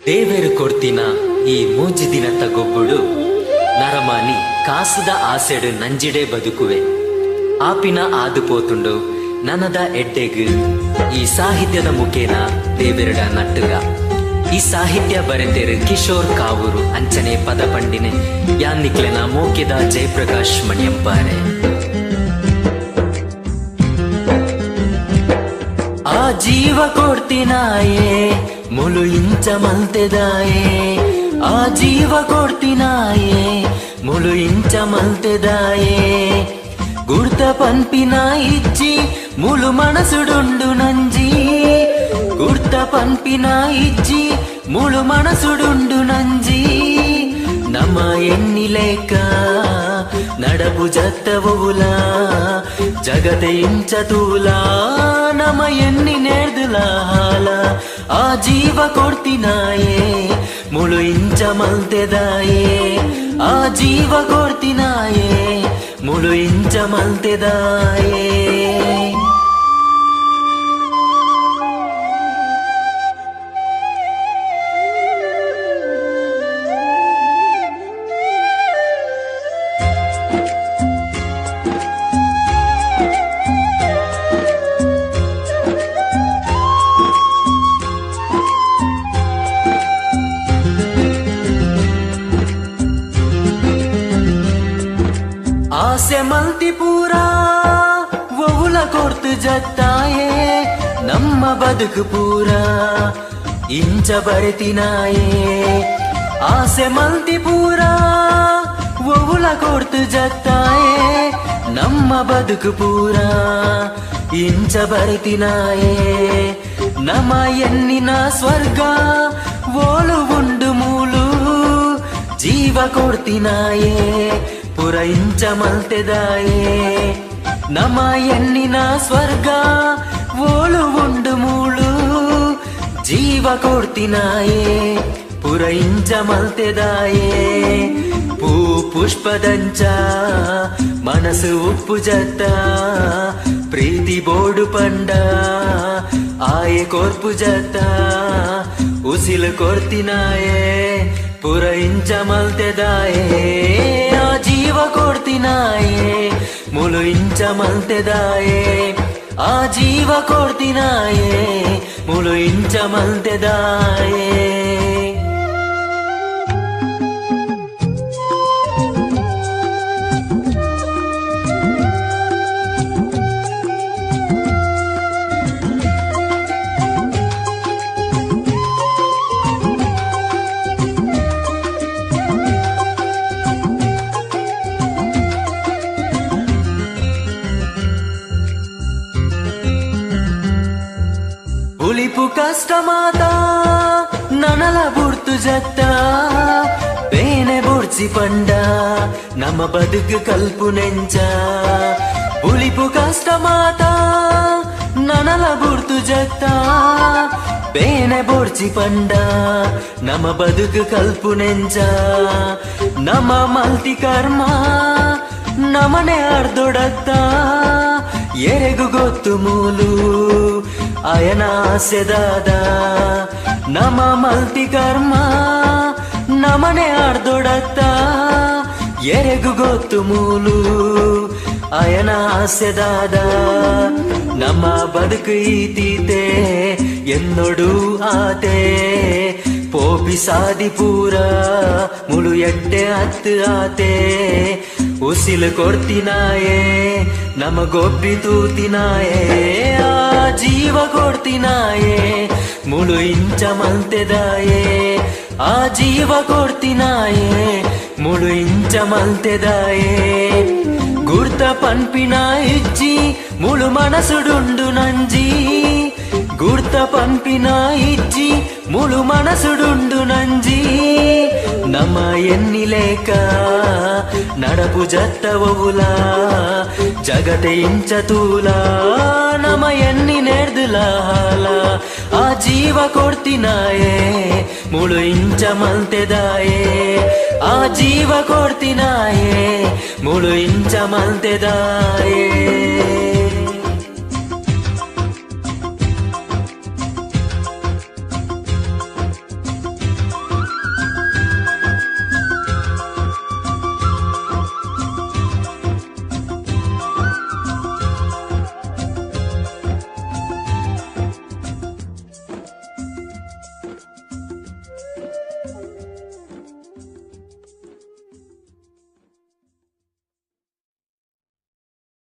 ದೇವೇರು ಕೊಡ್ತಿನ ಈ ಮೂಜಿ ದಿನದ ಗೊಬ್ಬುಡು ನರಮಾನಿ ಕಾಸದ ಆಸೆಡು ನಂಜಿಡೆ ಬದುಕುವೆ ಆಪಿನ ಆದುಪೋತುಂಡು ನನದ ಎಡ್ಡೆಗ್ ಈ ಸಾಹಿತ್ಯದ ಮುಖೇನ ದೇವೆರಡ ನಟ್ಟುಗ ಈ ಸಾಹಿತ್ಯ ಬರೆತೆರು ಕಿಶೋರ್ ಕಾವೂರು ಅಂಚನೆ ಪದ ಪಂಡಿನೆ ಯಾನ್ನಿಕ್ಲೆನ ಮೋಕೆದ ಜಯಪ್ರಕಾಶ್ ಮಣಿಯಂಪಾರೆ ಆ ಜೀವ ಕೊಡ್ತಿನಾಯೇ ಮುಳು ಇಂಚ ಮಲ್ತೆದಾಯೇ ಆ ಜೀವ ಕೊಡ್ತಿನಾಯೇ ಮುಳು ಇಂಚ ಮಲ್ತೆದಾಯೇ ಗುರ್ತ ಪನ್ಪಿನ ಇಜ್ಜಿ ಮುಳು ಮನಸುಡುಂಡು ನಂಜಿ ಗುರ್ತ ಪನ್ಪಿನ ಇಜ್ಜಿ ಮುಳು ಮನಸುಡುಂಡು ನಂಜಿ ನಮ್ಮ ಎನ್ನಿಲೇಕ ನಡಪು ಜತ್ತವುಲ ಜಗತೆ ಇಂಚ ತೂಲ ನಮ್ಮ ಎನ್ನಿ ನೇರ್ದುಲ ಹಾಲ ಆ ಜೀವ ಕೊಡ್ತಿನಾಯೇ ಮುಳು ಇಂಚ ಮಲ್ತೆದಾಯೇ ಆ ಜೀವ ಕೊಡ್ತಿನಾಯೇ ಮುಳು ಇಂಚ ಮಲ್ತೆದಾಯೇ ಆಸೆ ಮಲ್ತಿ ಪೂರಾ ಒವುಲ ಕೊರ್ತು ಜತ್ತಾಯೇ ನಮ್ಮ ಬದುಕು ಪೂರಾ ಇಂಚ ಬರೆತಿನಾಯೇ ಆಸೆ ಮಲ್ತಿ ಪೂರಾ ಒವುಲ ಕೊರ್ತು ಜತ್ತಾಯೇ ನಮ್ಮ ಬದುಕು ಪೂರಾ ಇಂಚ ಬರೆತಿನಾಯೇ ನಮ್ಮ ಎನ್ನಿನ ಸ್ವರ್ಗ ಓಳು ಉಂಡು ಮೂಲು ಜೀವ ಕೊಡ್ತಿನಾಯೇ ಪುರ ಇಂಚ ಮಲ್ತೆದಾಯೇ ನಮ್ಮ ಎನ್ನಿನ ಸ್ವರ್ಗ ಓಳು ಉಂಡು ಮೂಳು ಜೀವ ಕೊಡ್ತಿನಾಯೇ ಪುರ ಇಂಚ ಮಲ್ತೆದಾಯೇ ಪೂ ಪುಷ್ಪದಂಚ ಮನಸ್ಸು ಉಪ್ಪು ಜತ್ತ ಪ್ರೀತಿ ಬೋಡು ಪಂಡ ಆಯೆ ಕೊರ್ಪು ಜತ್ತ ಉಸಿಲು ಕೊಡ್ತಿನಾಯೇ ಪುರ ಇಂಚ ಮಲ್ತೆದಾಯೇ ಆ ಜೀವ ಕೊಡ್ತಿನಾಯೇ ಮುಳು ಇಂಚ ಮಲ್ತೆದಾಯೇ ಆ ಜೀವ ಕೊಡ್ತಿನಾಯೇ ಮುಳು ಇಂಚ ಮಲ್ತೆದಾಯೇ ಉಳಿಪು ಕಷ್ಟ ಮಾತಾ ನನಲ ಬುಡ್ತು ಜತ್ತ ಬೇನೆ ಬುಡ್ಸಿ ಪಂಡ ನಮ್ಮ ಬದುಕು ಕಲ್ಪು ನೆಂಚ ಉಳಿಪು ಕಷ್ಟ ಮಾತಾ ನನಲ ಬುಡ್ತು ಜತ್ತ ಬೇನೆ ಬುಡ್ಸಿ ಪಂಡ ನಮ್ಮ ಬದುಕು ಕಲ್ಪು ನೆಂಚ ನಮ್ಮ ಮಲ್ತಿ ಕರ್ಮ ನಮನೆ ಅರ್ಧೊಡತ್ತ ಎರೆಗು ಗೊತ್ತು ಮೂಲು ಅಯನ ಆಸೆದಾದ ನಮ್ಮ ಮಲ್ತಿ ಕರ್ಮ ನಮನೆ ಅರ್ಧೊಡತ್ತ ಎರೆಗು ಗೊತ್ತು ಮೂಲು ಅಯನ ಆಸೆದಾದ ನಮ್ಮ ಬದುಕು ಈತೀತೆ ಎನ್ನೊಡು ಆತೆ ಪೋಪಿ ಸಾದಿ ಪೂರ ಮುಳು ಎಡ್ಡೆ ಹತ್ತು ಆತೆ ಉಸಿಲು ಕೊಡ್ತಿನಾಯೇ ನಮಗೊಬ್ಬಿ ತೂತಿನಾಯೇ ಆ ಜೀವ ಕೊಡ್ತಿನಾಯೇ ಮುಳು ಇಂಚ ಮಲ್ತೆದಾಯೇ ಆ ಜೀವ ಕೊಡ್ತಿನಾಯೇ ಮುಳು ಇಂಚ ಮಲ್ತೆದಾಯೇ ಗುರ್ತ ಪನ್ಪಿನ ಇಜ್ಜಿ ಮುಳು ಮನಸುಡುಂಡು ನಂಜಿ ಗುರ್ತ ಪನ್ಪಿನ ಇಜ್ಜಿ ಮುಳು ಮನಸುಡುಂಡು ನಂಜಿ ನಮ್ಮ ಎನ್ನಿಲೇಕ ನಡಪು ಜತ್ತವುಲ ಜಗತೆ ಇಂಚ ತೂಲ ನಮ್ಮ ಎನ್ನಿ ನೇರ್ದುಲ ಹಾಲ ಆ ಜೀವ ಕೊಡ್ತಿನಾಯೇ ಮುಳು ಇಂಚ ಮಲ್ತೆದಾಯೇ ಆ ಜೀವ ಕೊಡ್ತಿನಾಯೇ ಮುಳು ಇಂಚ ಮಲ್ತೆದಾಯೇ